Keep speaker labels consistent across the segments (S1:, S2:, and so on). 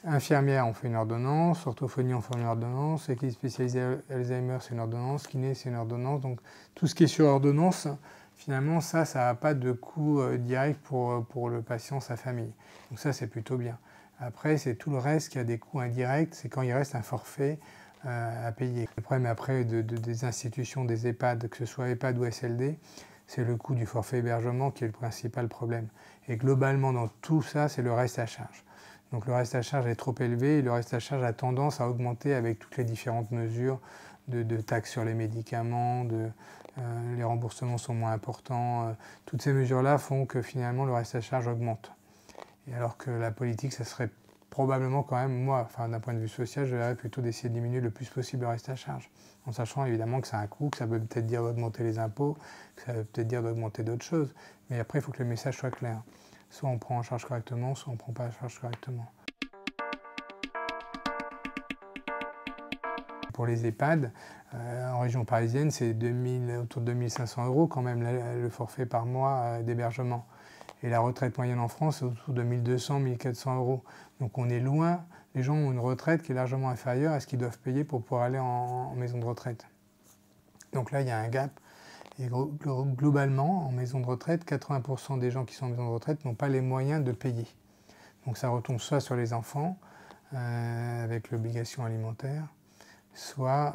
S1: Infirmière, on fait une ordonnance. Orthophonie, on fait une ordonnance. Équipe spécialisée Alzheimer, c'est une ordonnance. Kiné, c'est une ordonnance. Donc tout ce qui est sur ordonnance, finalement, ça n'a pas de coût direct pour le patient, sa famille. Donc ça, c'est plutôt bien. Après, c'est tout le reste qui a des coûts indirects. C'est quand il reste un forfait à payer. Le problème après des institutions, des EHPAD, que ce soit EHPAD ou SLD, c'est le coût du forfait hébergement qui est le principal problème. Et globalement, dans tout ça, c'est le reste à charge. Donc le reste à charge est trop élevé et le reste à charge a tendance à augmenter avec toutes les différentes mesures de taxes sur les médicaments, les remboursements sont moins importants. Toutes ces mesures-là font que finalement le reste à charge augmente. Et alors que la politique, ça serait probablement quand même, moi, enfin, d'un point de vue social, je verrais plutôt d'essayer de diminuer le plus possible le reste à charge. En sachant évidemment que ça a un coût, que ça peut peut-être dire d'augmenter les impôts, que ça peut peut-être dire d'augmenter d'autres choses. Mais après, il faut que le message soit clair. Soit on prend en charge correctement, soit on ne prend pas en charge correctement. Pour les EHPAD, en région parisienne, c'est autour de 2500 € quand même le forfait par mois d'hébergement. Et la retraite moyenne en France, c'est autour de 1200-1400 €. Donc on est loin, les gens ont une retraite qui est largement inférieure à ce qu'ils doivent payer pour pouvoir aller en maison de retraite. Donc là, il y a un gap. Et globalement, en maison de retraite, 80% des gens qui sont en maison de retraite n'ont pas les moyens de payer. Donc ça retombe soit sur les enfants, avec l'obligation alimentaire, soit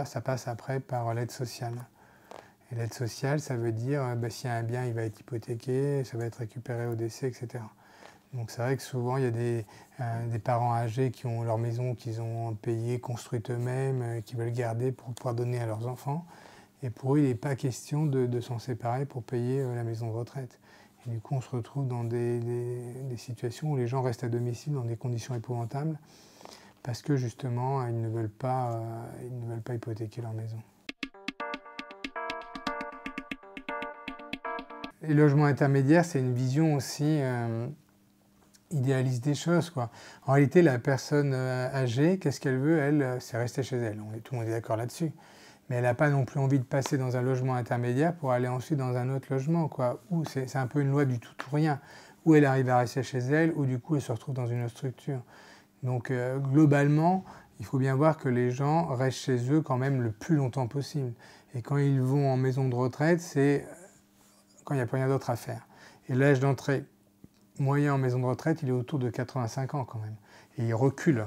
S1: ça passe après par l'aide sociale. Et l'aide sociale, ça veut dire s'il y a un bien, il va être hypothéqué, ça va être récupéré au décès, etc. Donc c'est vrai que souvent, il y a des parents âgés qui ont leur maison qu'ils ont payée, construite eux-mêmes, qui veulent garder pour pouvoir donner à leurs enfants. Et pour eux, il n'est pas question de s'en séparer pour payer la maison de retraite. Et du coup, on se retrouve dans des situations où les gens restent à domicile dans des conditions épouvantables parce que justement, ils ne veulent pas hypothéquer leur maison. Les logements intermédiaires, c'est une vision aussi idéaliste des choses, quoi. En réalité, la personne âgée, qu'est-ce qu'elle veut? Elle, c'est rester chez elle. Tout le monde est d'accord là-dessus. Mais elle n'a pas non plus envie de passer dans un logement intermédiaire pour aller ensuite dans un autre logement, quoi. Ou c'est un peu une loi du tout ou rien. Ou elle arrive à rester chez elle, ou du coup elle se retrouve dans une autre structure. Donc globalement, il faut bien voir que les gens restent chez eux quand même le plus longtemps possible. Et quand ils vont en maison de retraite, c'est quand il n'y a plus rien d'autre à faire. Et l'âge d'entrée moyen en maison de retraite, il est autour de 85 ans quand même. Et il recule.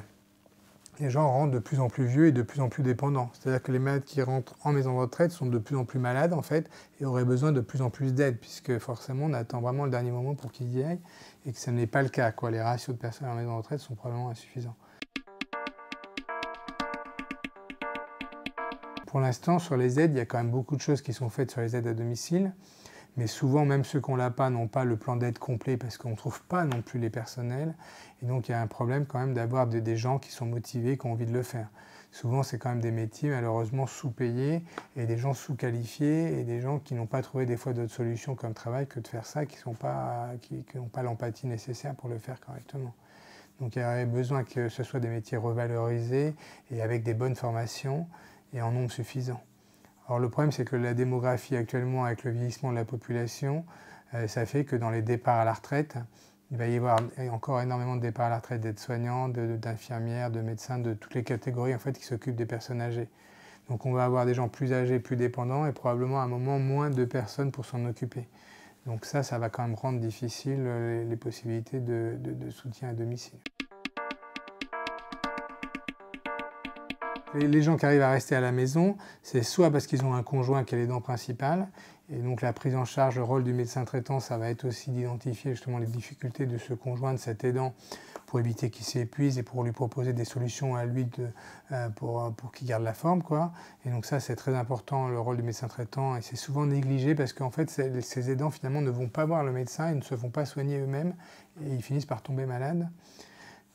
S1: Les gens rentrent de plus en plus vieux et de plus en plus dépendants. C'est-à-dire que les malades qui rentrent en maison de retraite sont de plus en plus malades en fait et auraient besoin de plus en plus d'aide puisque forcément on attend vraiment le dernier moment pour qu'ils y aillent et que ce n'est pas le cas, quoi. Les ratios de personnes en maison de retraite sont probablement insuffisants. Pour l'instant, sur les aides, il y a quand même beaucoup de choses qui sont faites sur les aides à domicile. Mais souvent, même ceux qui n'ont pas n'ont pas le plan d'aide complet parce qu'on ne trouve pas non plus les personnels. Et donc, il y a un problème quand même d'avoir des gens qui sont motivés, qui ont envie de le faire. Souvent, c'est quand même des métiers malheureusement sous-payés et des gens sous-qualifiés et des gens qui n'ont pas trouvé des fois d'autres solutions comme travail que de faire ça, qui n'ont pas l'empathie nécessaire pour le faire correctement. Donc, il y aurait besoin que ce soit des métiers revalorisés et avec des bonnes formations et en nombre suffisant. Alors le problème, c'est que la démographie actuellement, avec le vieillissement de la population, ça fait que dans les départs à la retraite, il va y avoir encore énormément de départs à la retraite d'aides-soignants, d'infirmières, de médecins, de toutes les catégories en fait, qui s'occupent des personnes âgées. Donc on va avoir des gens plus âgés, plus dépendants et probablement à un moment moins de personnes pour s'en occuper. Donc ça va quand même rendre difficile les possibilités de soutien à domicile. Les gens qui arrivent à rester à la maison, c'est soit parce qu'ils ont un conjoint qui est l'aidant principal, et donc la prise en charge, le rôle du médecin traitant, ça va être aussi d'identifier justement les difficultés de ce conjoint, de cet aidant, pour éviter qu'il s'épuise et pour lui proposer des solutions à lui pour qu'il garde la forme, quoi. Et donc ça, c'est très important, le rôle du médecin traitant, et c'est souvent négligé parce qu'en fait, ces aidants finalement ne vont pas voir le médecin, ils ne se font pas soigner eux-mêmes, et ils finissent par tomber malades.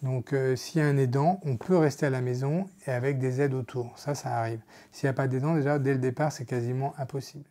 S1: Donc s'il y a un aidant, on peut rester à la maison et avec des aides autour. Ça arrive. S'il n'y a pas d'aidant, déjà, dès le départ, c'est quasiment impossible.